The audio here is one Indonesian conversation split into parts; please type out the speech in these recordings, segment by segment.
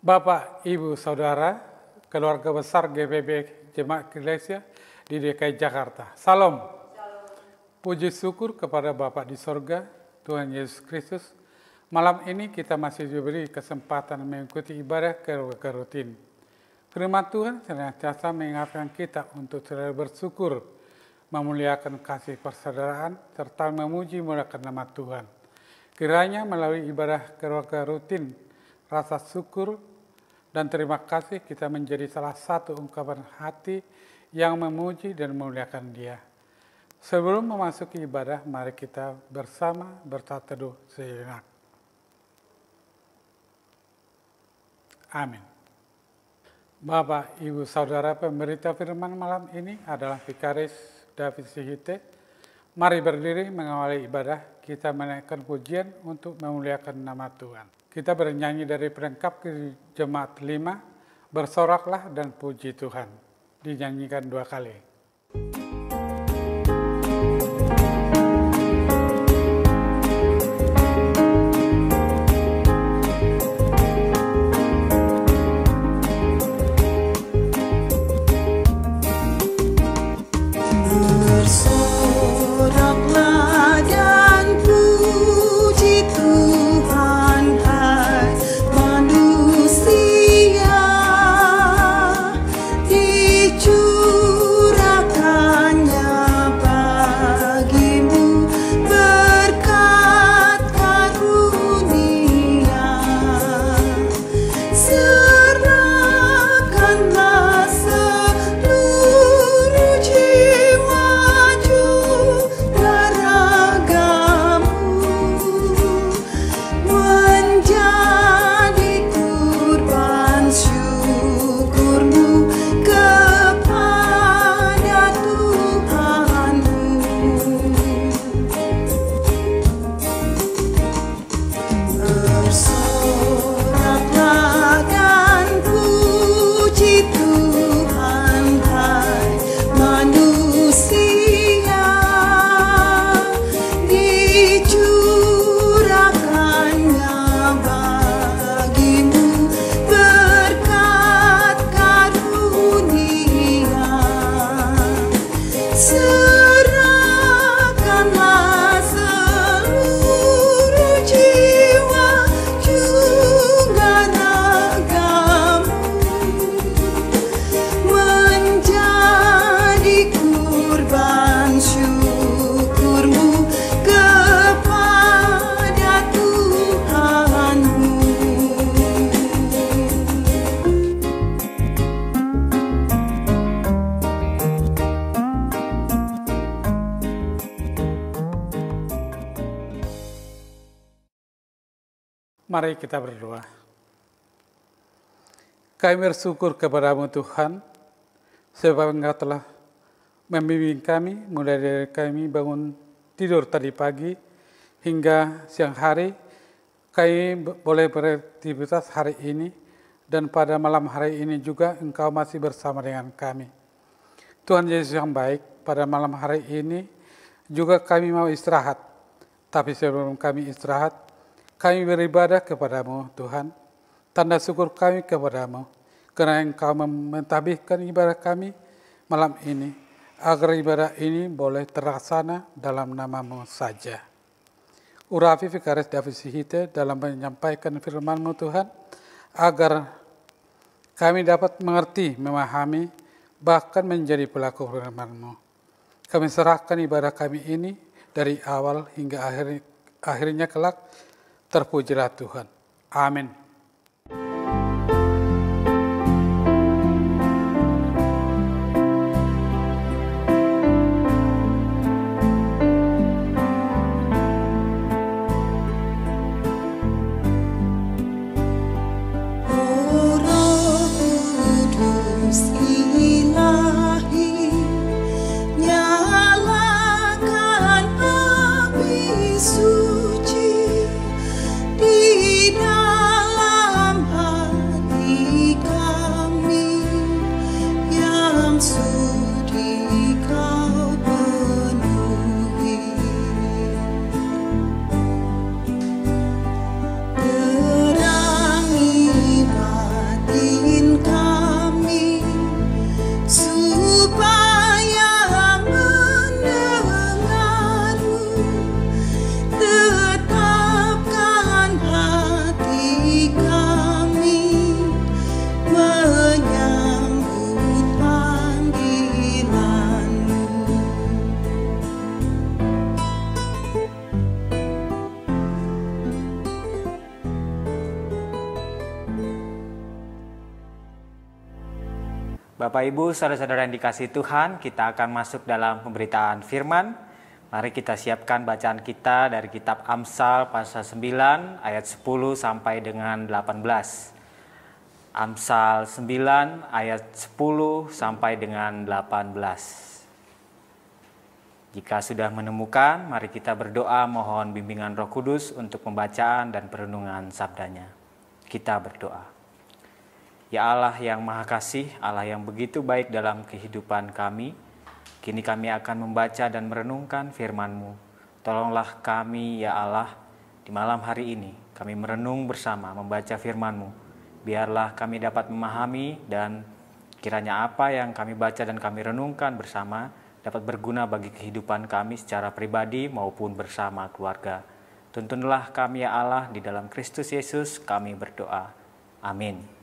Bapak, Ibu, Saudara, keluarga besar GBB Jemaat Gereja di DKI Jakarta. Salam. Puji syukur kepada Bapa di sorga, Tuhan Yesus Kristus. Malam ini kita masih diberi kesempatan mengikuti ibadah keluarga rutin. Firman Tuhan senantiasa mengingatkan kita untuk selalu bersyukur, memuliakan kasih persaudaraan, serta memuji memuliakan nama Tuhan. Kiranya melalui ibadah keluarga rutin, rasa syukur dan terima kasih kita menjadi salah satu ungkapan hati yang memuji dan memuliakan Dia. Sebelum memasuki ibadah, mari kita bersama berkata teduh sejenak. Amin. Bapak, Ibu, Saudara, pemberita firman malam ini adalah Vikaris David Sihite. Mari berdiri mengawali ibadah, kita menaikkan pujian untuk memuliakan nama Tuhan. Kita bernyanyi dari perangkap Jemaat 5, bersoraklah dan puji Tuhan. Dinyanyikan 2 kali. Mari kita berdoa. Kami bersyukur kepada-Mu Tuhan, sebab Engkau telah membimbing kami, mulai dari kami bangun tidur tadi pagi, hingga siang hari, kami boleh beraktivitas hari ini, dan pada malam hari ini juga Engkau masih bersama dengan kami. Tuhan Yesus yang baik, pada malam hari ini juga kami mau istirahat, tapi sebelum kami istirahat, kami beribadah kepada-Mu Tuhan. Tanda syukur kami kepada-Mu, karena Engkau mentahbiskan ibadah kami malam ini, agar ibadah ini boleh terlaksana dalam nama-Mu saja. Urapi Vikaris David Sihite dalam menyampaikan firman-Mu Tuhan, agar kami dapat mengerti, memahami, bahkan menjadi pelaku firman-Mu. Kami serahkan ibadah kami ini dari awal hingga akhirnya kelak. Terpujilah Tuhan. Amin. Suci di dalam Bapak Ibu, saudara-saudara yang dikasihi Tuhan, kita akan masuk dalam pemberitaan firman. Mari kita siapkan bacaan kita dari kitab Amsal pasal 9 ayat 10 sampai dengan 18. Amsal 9 ayat 10 sampai dengan 18. Jika sudah menemukan, mari kita berdoa mohon bimbingan Roh Kudus untuk pembacaan dan perenungan sabdanya. Kita berdoa. Ya Allah yang Maha Kasih, Allah yang begitu baik dalam kehidupan kami, kini kami akan membaca dan merenungkan firman-Mu. Tolonglah kami ya Allah, di malam hari ini kami merenung bersama membaca firman-Mu. Biarlah kami dapat memahami dan kiranya apa yang kami baca dan kami renungkan bersama dapat berguna bagi kehidupan kami secara pribadi maupun bersama keluarga. Tuntunlah kami ya Allah, di dalam Kristus Yesus kami berdoa. Amin.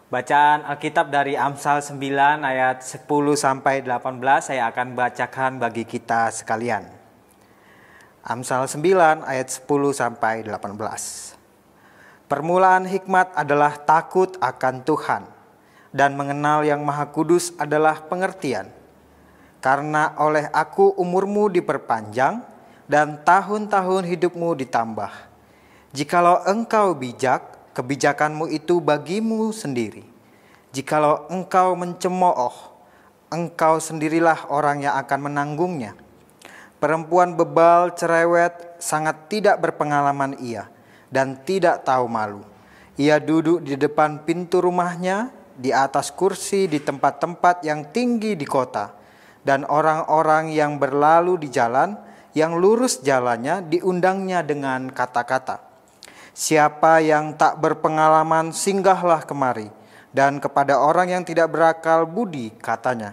Bacaan Alkitab dari Amsal 9 ayat 10 sampai 18 saya akan bacakan bagi kita sekalian. Amsal 9 ayat 10 sampai 18. Permulaan hikmat adalah takut akan Tuhan, dan mengenal yang Maha Kudus adalah pengertian. Karena oleh aku umurmu diperpanjang, dan tahun-tahun hidupmu ditambah. Jikalau engkau bijak, kebijakanmu itu bagimu sendiri. Jikalau engkau mencemooh, engkau sendirilah orang yang akan menanggungnya. Perempuan bebal cerewet sangat tidak berpengalaman ia, dan tidak tahu malu. Ia duduk di depan pintu rumahnya, di atas kursi di tempat-tempat yang tinggi di kota. Dan orang-orang yang berlalu di jalan, yang lurus jalannya, diundangnya dengan kata-kata. Siapa yang tak berpengalaman singgahlah kemari, dan kepada orang yang tidak berakal budi katanya.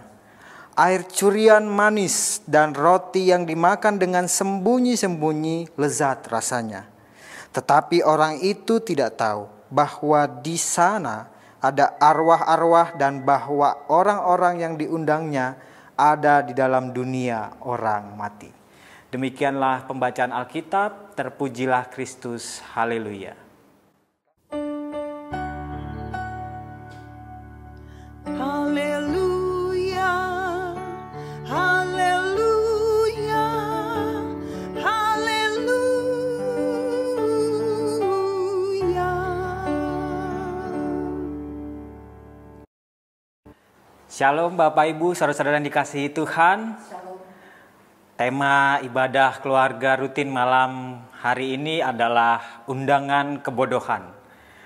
Air curian manis dan roti yang dimakan dengan sembunyi-sembunyi lezat rasanya. Tetapi orang itu tidak tahu bahwa di sana ada arwah-arwah dan bahwa orang-orang yang diundangnya ada di dalam dunia orang mati. Demikianlah pembacaan Alkitab, terpujilah Kristus, haleluya. Haleluya, haleluya, haleluya. Shalom Bapak Ibu, saudara-saudara yang dikasihi Tuhan. Tema ibadah keluarga rutin malam hari ini adalah undangan kebodohan.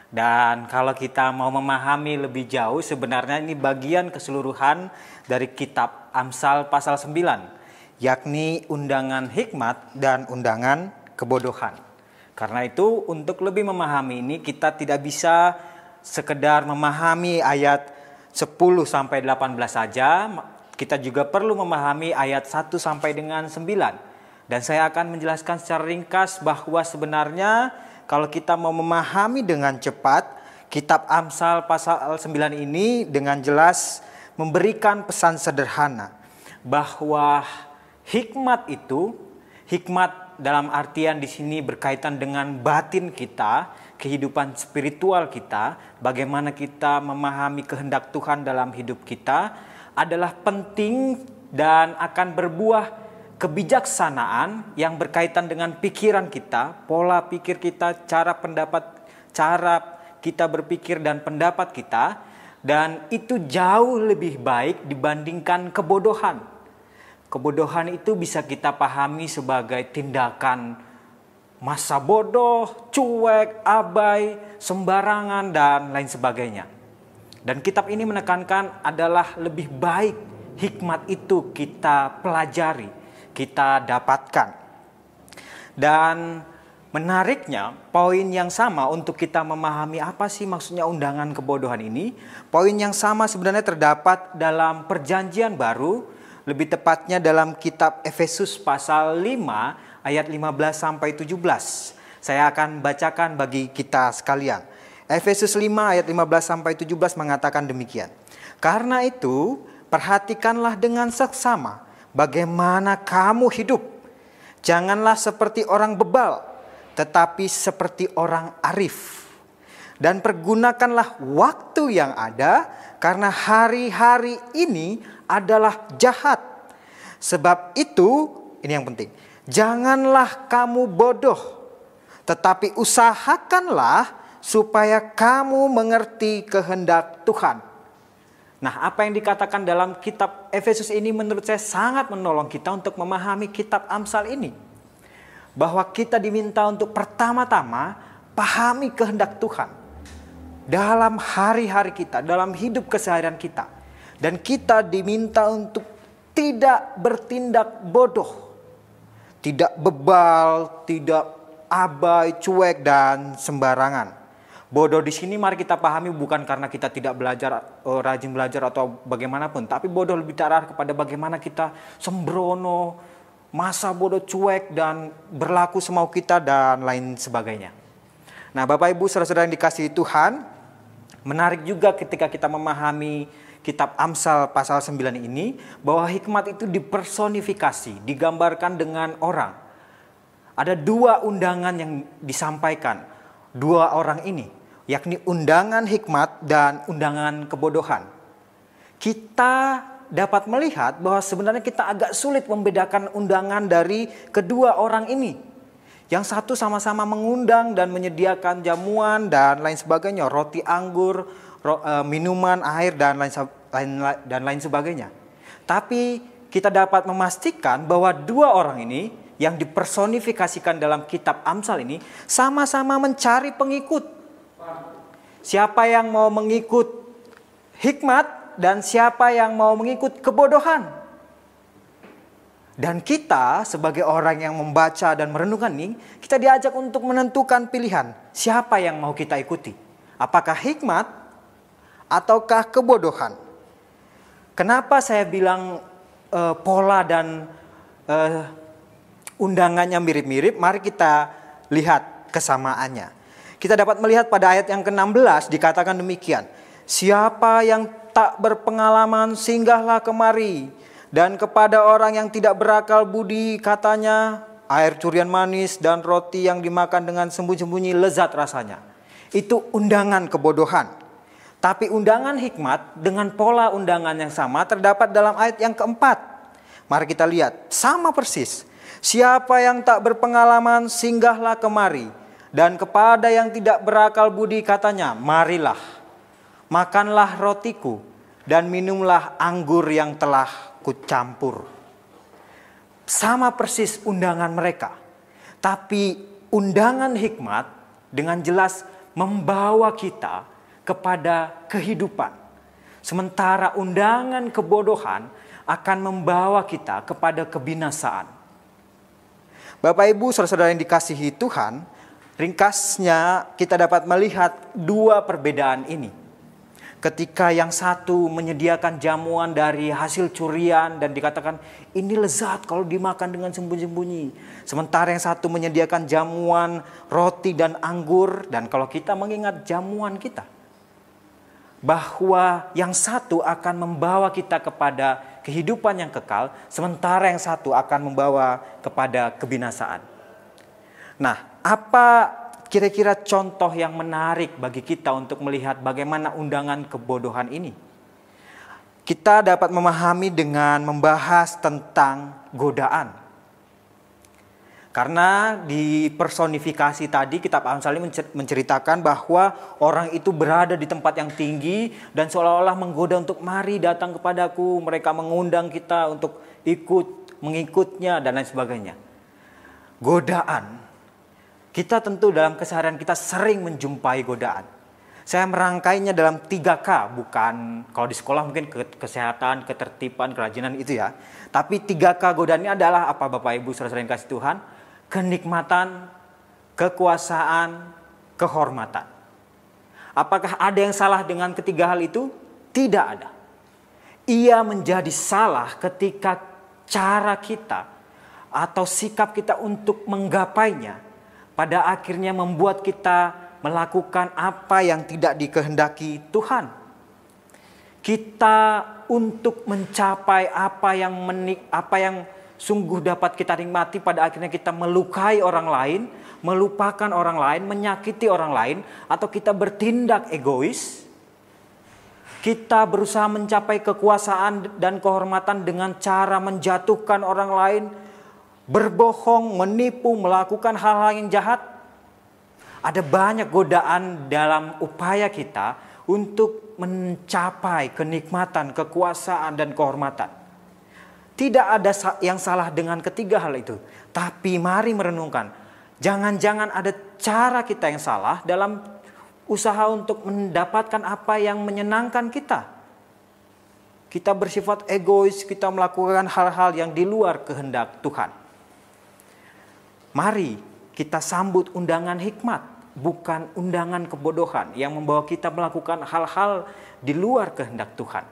Dan kalau kita mau memahami lebih jauh, sebenarnya ini bagian keseluruhan dari kitab Amsal pasal 9, yakni undangan hikmat dan undangan kebodohan. Karena itu untuk lebih memahami ini kita tidak bisa sekedar memahami ayat 10 sampai 18 saja. Kita juga perlu memahami ayat 1 sampai dengan 9. Dan saya akan menjelaskan secara ringkas bahwa sebenarnya kalau kita mau memahami dengan cepat, kitab Amsal pasal 9 ini dengan jelas memberikan pesan sederhana. Bahwa hikmat itu, hikmat dalam artian di sini berkaitan dengan batin kita, kehidupan spiritual kita, bagaimana kita memahami kehendak Tuhan dalam hidup kita, adalah penting dan akan berbuah kebijaksanaan yang berkaitan dengan pikiran kita, pola pikir kita, cara kita berpikir dan pendapat kita, dan itu jauh lebih baik dibandingkan kebodohan. Kebodohan itu bisa kita pahami sebagai tindakan masa bodoh, cuek, abai, sembarangan, dan lain sebagainya. Dan kitab ini menekankan adalah lebih baik hikmat itu kita pelajari, kita dapatkan. Dan menariknya, poin yang sama untuk kita memahami apa sih maksudnya undangan kebodohan ini. Poin yang sama sebenarnya terdapat dalam Perjanjian Baru, lebih tepatnya dalam kitab Efesus pasal 5 ayat 15 sampai 17. Saya akan bacakan bagi kita sekalian. Efesus 5 ayat 15 sampai 17 mengatakan demikian. Karena itu, perhatikanlah dengan seksama bagaimana kamu hidup. Janganlah seperti orang bebal, tetapi seperti orang arif. dan pergunakanlah waktu yang ada, karena hari-hari ini adalah jahat. Sebab itu, ini yang penting, janganlah kamu bodoh, tetapi usahakanlah supaya kamu mengerti kehendak Tuhan. Nah, apa yang dikatakan dalam kitab Efesus ini menurut saya sangat menolong kita untuk memahami kitab Amsal ini. Bahwa kita diminta untuk pertama-tama pahami kehendak Tuhan dalam hari-hari kita, dalam hidup keseharian kita. Dan kita diminta untuk tidak bertindak bodoh, tidak bebal, tidak abai, cuek, dan sembarangan. Bodoh di sini mari kita pahami bukan karena kita tidak belajar, rajin belajar atau bagaimanapun. Tapi bodoh lebih terarah kepada bagaimana kita sembrono, masa bodoh, cuek, dan berlaku semau kita, dan lain sebagainya. Nah, Bapak Ibu saudara-saudara yang dikasihi Tuhan, menarik juga ketika kita memahami kitab Amsal pasal 9 ini, bahwa hikmat itu dipersonifikasi, digambarkan dengan orang. Ada dua undangan yang disampaikan, dua orang ini, yakni undangan hikmat dan undangan kebodohan. Kita dapat melihat bahwa sebenarnya kita agak sulit membedakan undangan dari kedua orang ini. Yang satu sama-sama mengundang dan menyediakan jamuan dan lain sebagainya, roti anggur, minuman, air, dan lain sebagainya. Tapi kita dapat memastikan bahwa dua orang ini yang dipersonifikasikan dalam kitab Amsal ini sama-sama mencari pengikut. Siapa yang mau mengikut hikmat dan siapa yang mau mengikut kebodohan. Dan kita sebagai orang yang membaca dan merenungkan ini, kita diajak untuk menentukan pilihan. Siapa yang mau kita ikuti? Apakah hikmat ataukah kebodohan? Kenapa saya bilang pola dan undangannya mirip-mirip? Mari kita lihat kesamaannya. Kita dapat melihat pada ayat yang ke-16 dikatakan demikian. Siapa yang tak berpengalaman singgahlah kemari, dan kepada orang yang tidak berakal budi katanya, air curian manis dan roti yang dimakan dengan sembunyi-sembunyi lezat rasanya. Itu undangan kebodohan. Tapi undangan hikmat dengan pola undangan yang sama terdapat dalam ayat yang keempat. Mari kita lihat, sama persis. Siapa yang tak berpengalaman singgahlah kemari, dan kepada yang tidak berakal budi katanya, marilah, makanlah rotiku dan minumlah anggur yang telah kucampur. Sama persis undangan mereka. Tapi undangan hikmat dengan jelas membawa kita kepada kehidupan. Sementara undangan kebodohan akan membawa kita kepada kebinasaan. Bapak Ibu saudara-saudara yang dikasihi Tuhan, ringkasnya kita dapat melihat dua perbedaan ini. Ketika yang satu menyediakan jamuan dari hasil curian dan dikatakan ini lezat kalau dimakan dengan sembunyi-sembunyi. Sementara yang satu menyediakan jamuan roti dan anggur, dan kalau kita mengingat jamuan kita, bahwa yang satu akan membawa kita kepada kehidupan yang kekal, sementara yang satu akan membawa kepada kebinasaan. Nah, apa kira-kira contoh yang menarik bagi kita untuk melihat bagaimana undangan kebodohan ini? Kita dapat memahami dengan membahas tentang godaan. Karena di personifikasi tadi kitab Amsal ini menceritakan bahwa orang itu berada di tempat yang tinggi dan seolah-olah menggoda untuk mari datang kepadaku. Mereka mengundang kita untuk ikut, mengikutnya dan lain sebagainya. Godaan. Kita tentu dalam keseharian kita sering menjumpai godaan. Saya merangkainya dalam 3K, bukan kalau di sekolah mungkin kesehatan, ketertiban, kerajinan itu ya. Tapi 3K godaan ini adalah apa Bapak Ibu saudara-saudara yang kasih Tuhan? Kenikmatan, kekuasaan, kehormatan. Apakah ada yang salah dengan ketiga hal itu? Tidak ada. Ia menjadi salah ketika cara kita atau sikap kita untuk menggapainya pada akhirnya membuat kita melakukan apa yang tidak dikehendaki Tuhan. Kita untuk mencapai apa yang sungguh dapat kita nikmati pada akhirnya kita melukai orang lain, melupakan orang lain, menyakiti orang lain, atau kita bertindak egois. Kita berusaha mencapai kekuasaan dan kehormatan dengan cara menjatuhkan orang lain, berbohong, menipu, melakukan hal-hal yang jahat. Ada banyak godaan dalam upaya kita untuk mencapai kenikmatan, kekuasaan, dan kehormatan. Tidak ada yang salah dengan ketiga hal itu. Tapi mari merenungkan, jangan-jangan ada cara kita yang salah dalam usaha untuk mendapatkan apa yang menyenangkan kita. Kita bersifat egois, kita melakukan hal-hal yang di luar kehendak Tuhan. Mari kita sambut undangan hikmat, bukan undangan kebodohan yang membawa kita melakukan hal-hal di luar kehendak Tuhan.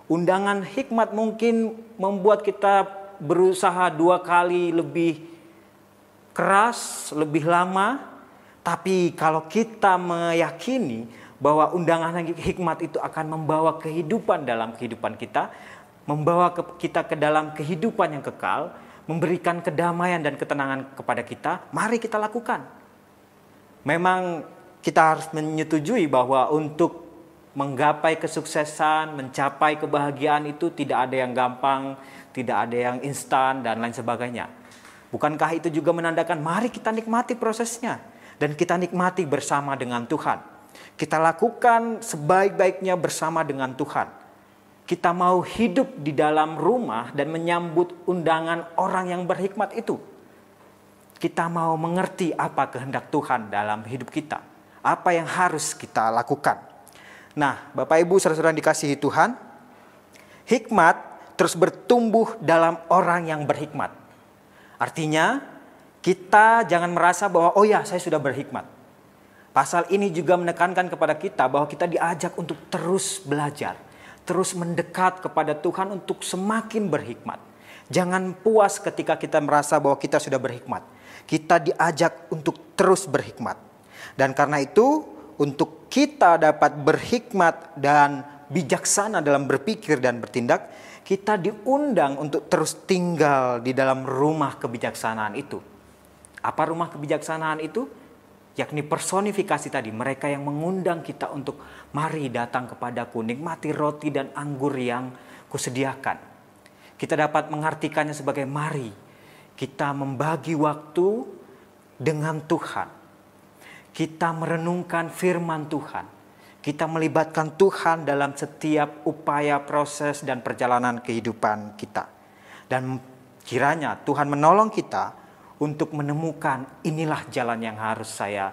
Undangan hikmat mungkin membuat kita berusaha 2 kali lebih keras, lebih lama. Tapi kalau kita meyakini bahwa undangan hikmat itu akan membawa kehidupan dalam kehidupan kita, membawa kita ke dalam kehidupan yang kekal, memberikan kedamaian dan ketenangan kepada kita, mari kita lakukan. Memang kita harus menyetujui bahwa untuk menggapai kesuksesan, mencapai kebahagiaan itu tidak ada yang gampang, tidak ada yang instan, dan lain sebagainya. Bukankah itu juga menandakan mari kita nikmati prosesnya dan kita nikmati bersama dengan Tuhan. Kita lakukan sebaik-baiknya bersama dengan Tuhan. Kita mau hidup di dalam rumah dan menyambut undangan orang yang berhikmat itu. Kita mau mengerti apa kehendak Tuhan dalam hidup kita. Apa yang harus kita lakukan. Nah, Bapak Ibu saudara-saudara yang dikasihi Tuhan, hikmat terus bertumbuh dalam orang yang berhikmat. Artinya, kita jangan merasa bahwa oh ya saya sudah berhikmat. Pasal ini juga menekankan kepada kita bahwa kita diajak untuk terus belajar. Terus mendekat kepada Tuhan untuk semakin berhikmat. Jangan puas ketika kita merasa bahwa kita sudah berhikmat. Kita diajak untuk terus berhikmat. Dan karena itu, untuk kita dapat berhikmat dan bijaksana dalam berpikir dan bertindak, kita diundang untuk terus tinggal di dalam rumah kebijaksanaan itu. Apa rumah kebijaksanaan itu? Yakni personifikasi tadi, mereka yang mengundang kita untuk mari datang kepadaku, nikmati roti dan anggur yang kusediakan. Kita dapat mengartikannya sebagai mari kita membagi waktu dengan Tuhan. Kita merenungkan firman Tuhan. Kita melibatkan Tuhan dalam setiap upaya, proses, dan perjalanan kehidupan kita. Dan kiranya Tuhan menolong kita untuk menemukan inilah jalan yang harus saya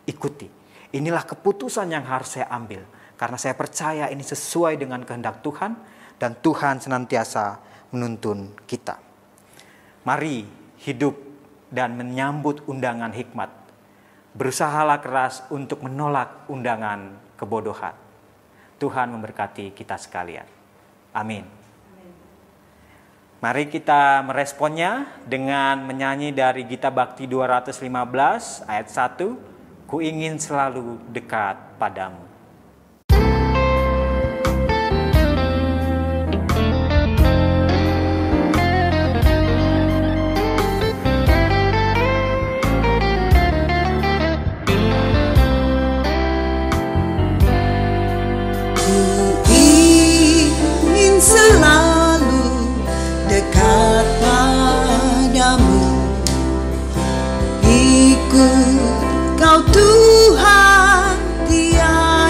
ikuti. Inilah keputusan yang harus saya ambil. Karena saya percaya ini sesuai dengan kehendak Tuhan. Dan Tuhan senantiasa menuntun kita. Mari hidup dan menyambut undangan hikmat. Berusahalah keras untuk menolak undangan kebodohan. Tuhan memberkati kita sekalian. Amin. Mari kita meresponnya dengan menyanyi dari Gita Bakti 215 ayat 1. Ku ingin selalu dekat padamu. Ku ingin selalu dekat padamu, ikut Kau Tuhan tiada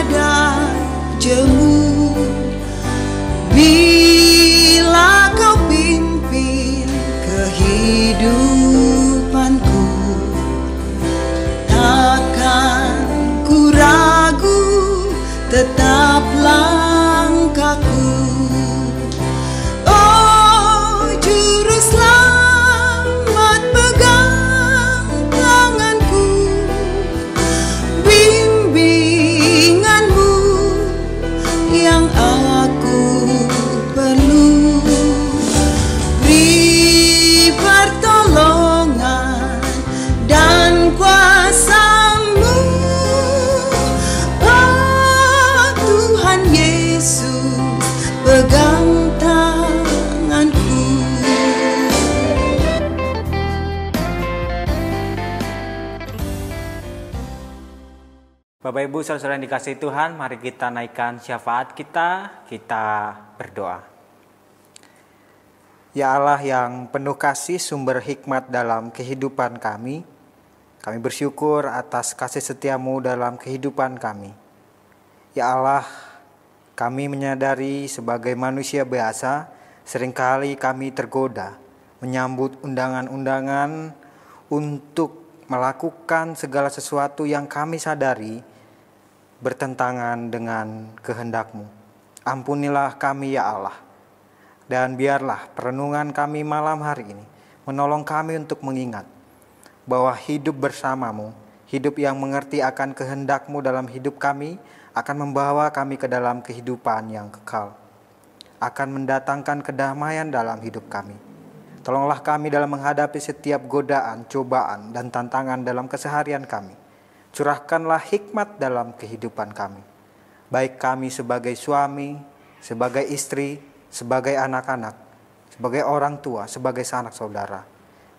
Bapak Ibu saudara yang dikasihi Tuhan, mari kita naikkan syafaat kita berdoa. Ya Allah yang penuh kasih, sumber hikmat dalam kehidupan kami bersyukur atas kasih setia-Mu dalam kehidupan kami. Ya Allah, kami menyadari sebagai manusia biasa, seringkali kami tergoda menyambut undangan-undangan untuk melakukan segala sesuatu yang kami sadari bertentangan dengan kehendak-Mu. Ampunilah kami ya Allah, dan biarlah perenungan kami malam hari ini menolong kami untuk mengingat bahwa hidup bersama-Mu, hidup yang mengerti akan kehendak-Mu dalam hidup kami, akan membawa kami ke dalam kehidupan yang kekal, akan mendatangkan kedamaian dalam hidup kami. Tolonglah kami dalam menghadapi setiap godaan, cobaan, dan tantangan dalam keseharian kami. Curahkanlah hikmat dalam kehidupan kami, baik kami sebagai suami, sebagai istri, sebagai anak-anak, sebagai orang tua, sebagai sanak saudara.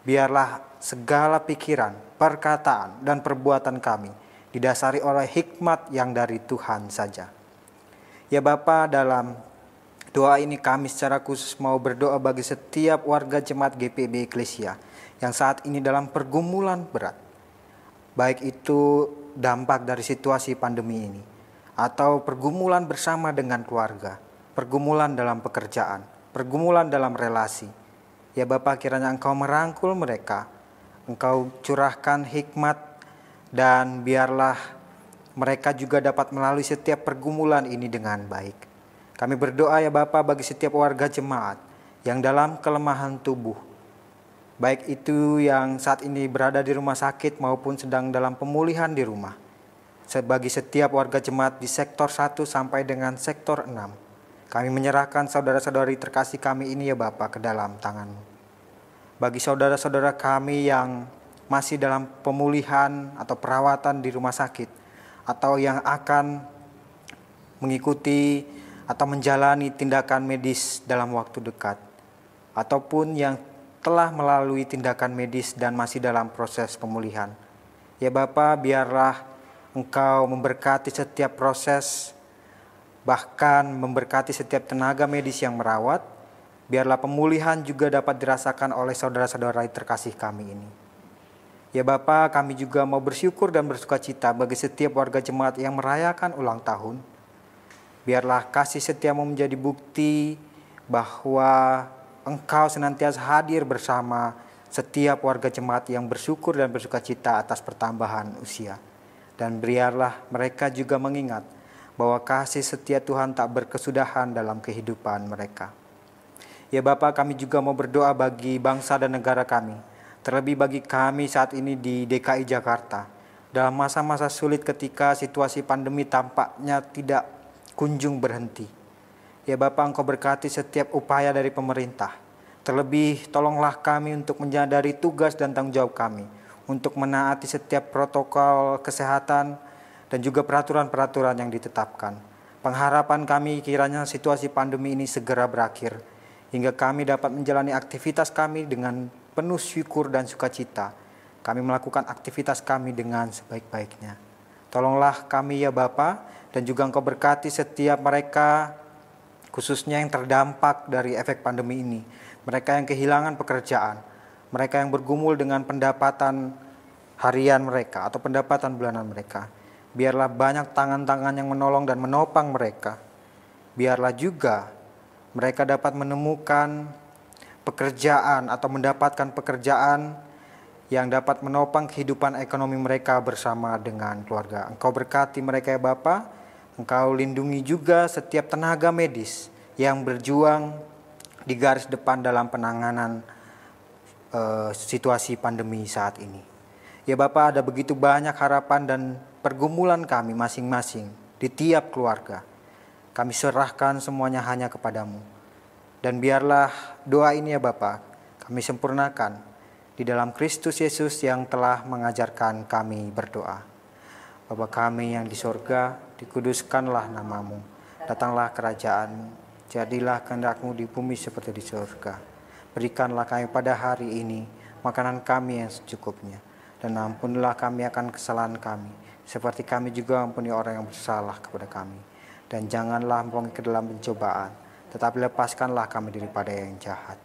Biarlah segala pikiran, perkataan, dan perbuatan kami didasari oleh hikmat yang dari Tuhan saja. Ya Bapa, dalam doa ini kami secara khusus mau berdoa bagi setiap warga jemaat GPIB Eklesia yang saat ini dalam pergumulan berat. Baik itu dampak dari situasi pandemi ini, atau pergumulan bersama dengan keluarga, pergumulan dalam pekerjaan, pergumulan dalam relasi. Ya Bapa, kiranya Engkau merangkul mereka, Engkau curahkan hikmat, dan biarlah mereka juga dapat melalui setiap pergumulan ini dengan baik. Kami berdoa ya Bapa bagi setiap warga jemaat yang dalam kelemahan tubuh, baik itu yang saat ini berada di rumah sakit maupun sedang dalam pemulihan di rumah. Bagi setiap warga jemaat di sektor 1 sampai dengan sektor 6, kami menyerahkan saudara-saudari terkasih kami ini ya Bapa ke dalam tangan-Mu. Bagi saudara-saudara kami yang masih dalam pemulihan atau perawatan di rumah sakit, atau yang akan mengikuti atau menjalani tindakan medis dalam waktu dekat, ataupun yang telah melalui tindakan medis dan masih dalam proses pemulihan. Ya Bapa, biarlah Engkau memberkati setiap proses, bahkan memberkati setiap tenaga medis yang merawat. Biarlah pemulihan juga dapat dirasakan oleh saudara-saudara terkasih kami ini. Ya Bapa, kami juga mau bersyukur dan bersukacita bagi setiap warga jemaat yang merayakan ulang tahun. Biarlah kasih setia-Mu menjadi bukti bahwa Engkau senantiasa hadir bersama setiap warga jemaat yang bersyukur dan bersukacita atas pertambahan usia. Dan biarlah mereka juga mengingat bahwa kasih setia Tuhan tak berkesudahan dalam kehidupan mereka. Ya Bapa, kami juga mau berdoa bagi bangsa dan negara kami, terlebih bagi kami saat ini di DKI Jakarta. Dalam masa-masa sulit ketika situasi pandemi tampaknya tidak kunjung berhenti. Ya Bapa, Engkau berkati setiap upaya dari pemerintah. Terlebih tolonglah kami untuk menyadari tugas dan tanggung jawab kami untuk menaati setiap protokol kesehatan dan juga peraturan-peraturan yang ditetapkan. Pengharapan kami kiranya situasi pandemi ini segera berakhir, hingga kami dapat menjalani aktivitas kami dengan penuh syukur dan sukacita. Kami melakukan aktivitas kami dengan sebaik-baiknya. Tolonglah kami ya Bapa, dan juga Engkau berkati setiap mereka, khususnya yang terdampak dari efek pandemi ini. Mereka yang kehilangan pekerjaan, mereka yang bergumul dengan pendapatan harian mereka atau pendapatan bulanan mereka. Biarlah banyak tangan-tangan yang menolong dan menopang mereka. Biarlah juga mereka dapat menemukan pekerjaan atau mendapatkan pekerjaan yang dapat menopang kehidupan ekonomi mereka bersama dengan keluarga. Engkau berkati mereka ya Bapa. Engkau lindungi juga setiap tenaga medis yang berjuang di garis depan dalam penanganan situasi pandemi saat ini. Ya Bapa, ada begitu banyak harapan dan pergumulan kami masing-masing di tiap keluarga. Kami serahkan semuanya hanya kepadamu. Dan biarlah doa ini ya Bapa, kami sempurnakan di dalam Kristus Yesus yang telah mengajarkan kami berdoa. Bapa kami yang di sorga, dikuduskanlah namamu. Datanglah kerajaan-Mu. Jadilah kehendak-Mu di bumi seperti di surga. Berikanlah kami pada hari ini makanan kami yang secukupnya. Dan ampunilah kami akan kesalahan kami, seperti kami juga ampuni orang yang bersalah kepada kami. Dan janganlah membawa ke dalam pencobaan, tetapi lepaskanlah kami daripada yang jahat.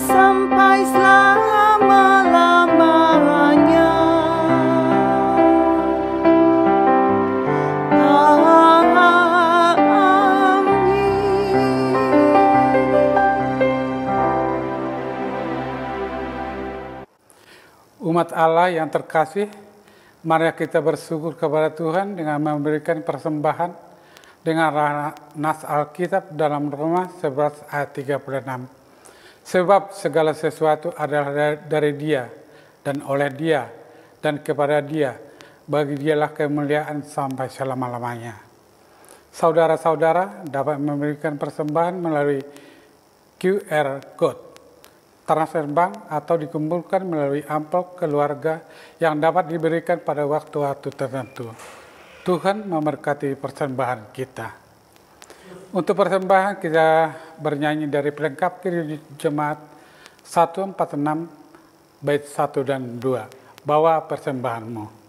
Sampai selama-lamanya. Umat Allah yang terkasih, mari kita bersyukur kepada Tuhan dengan memberikan persembahan dengan nas Alkitab dalam Roma 11 ayat 36. Sebab segala sesuatu adalah dari Dia dan oleh Dia dan kepada Dia. Bagi Dialah kemuliaan sampai selama-lamanya. Saudara-saudara dapat memberikan persembahan melalui QR Code, transfer bank, atau dikumpulkan melalui amplop keluarga yang dapat diberikan pada waktu-waktu tertentu. Tuhan memberkati persembahan kita. Untuk persembahan kita bernyanyi dari pelengkap kiri jemaat 146 bait 1 dan 2. Bawa persembahanmu.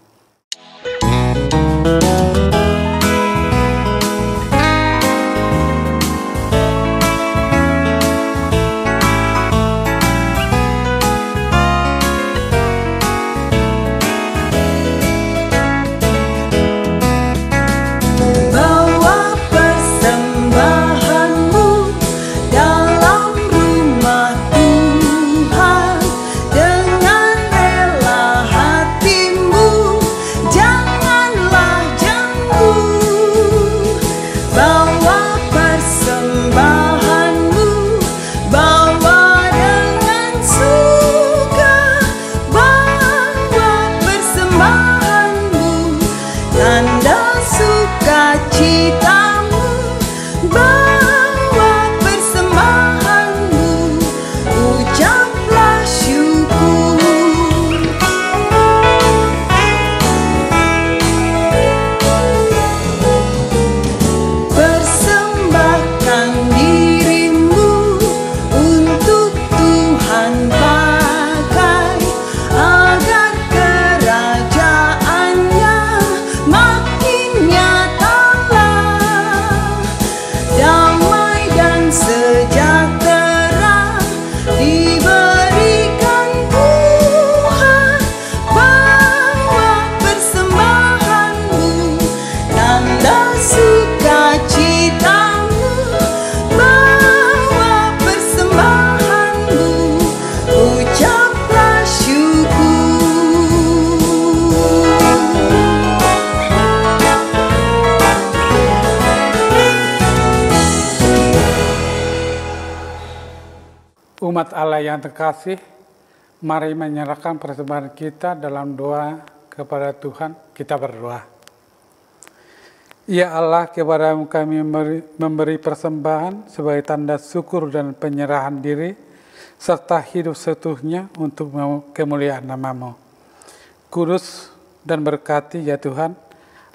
Umat Allah yang terkasih, mari menyerahkan persembahan kita dalam doa kepada Tuhan. Kita berdoa. Ya Allah, kepadamu kami memberi persembahan sebagai tanda syukur dan penyerahan diri, serta hidup seutuhnya untuk kemuliaan nama-Mu. Kudus dan berkati ya Tuhan,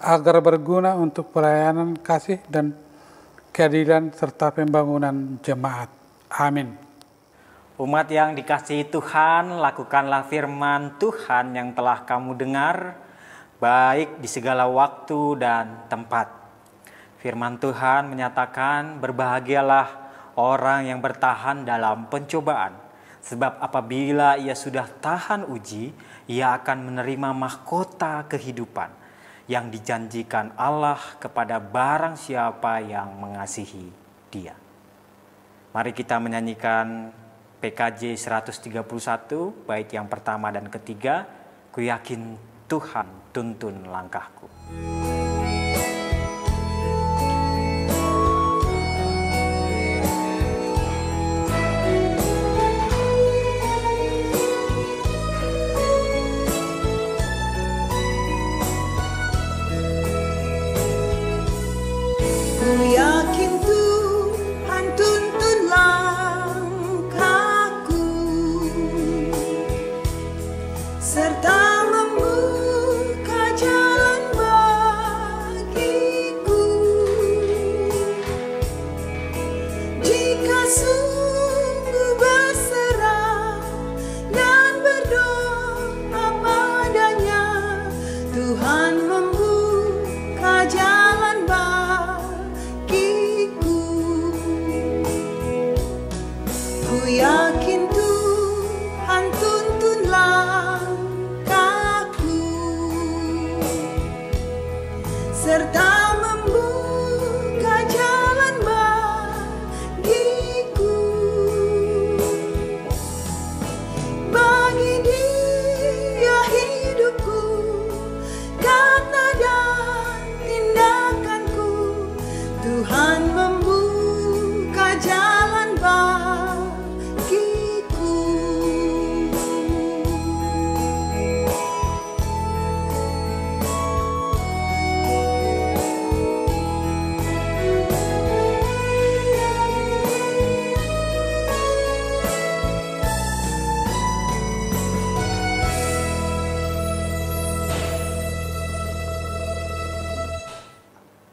agar berguna untuk pelayanan kasih dan keadilan serta pembangunan jemaat. Amin. Umat yang dikasihi Tuhan, lakukanlah firman Tuhan yang telah kamu dengar, baik di segala waktu dan tempat. Firman Tuhan menyatakan, berbahagialah orang yang bertahan dalam pencobaan, sebab apabila ia sudah tahan uji, ia akan menerima mahkota kehidupan yang dijanjikan Allah kepada barang siapa yang mengasihi Dia. Mari kita menyanyikan PKJ 131, bait yang pertama dan ketiga, ku yakin Tuhan tuntun langkahku. Ku serta membuka jalan bagiku. Jika sungguh berserah dan berdoa padanya, Tuhan membuka jalan bagiku. Ku yakin Tuhan tuntun langkahku, serta membuka jalan bagiku. Bagi Dia hidupku, kata dan tindakanku, Tuhan membuka jalan bagiku.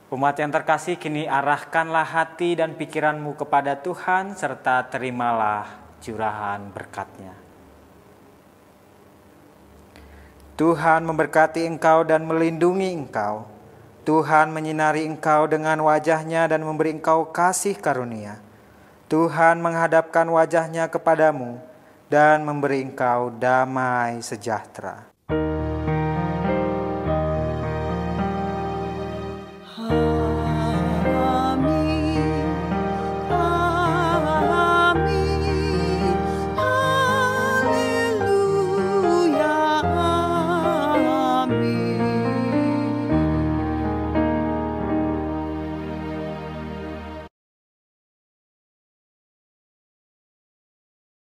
Umat yang terkasih, kini arahkanlah hati dan pikiranmu kepada Tuhan serta terimalah curahan berkat-Nya. Tuhan memberkati engkau dan melindungi engkau. Tuhan menyinari engkau dengan wajah-Nya dan memberi engkau kasih karunia. Tuhan menghadapkan wajah-Nya kepadamu dan memberi engkau damai sejahtera.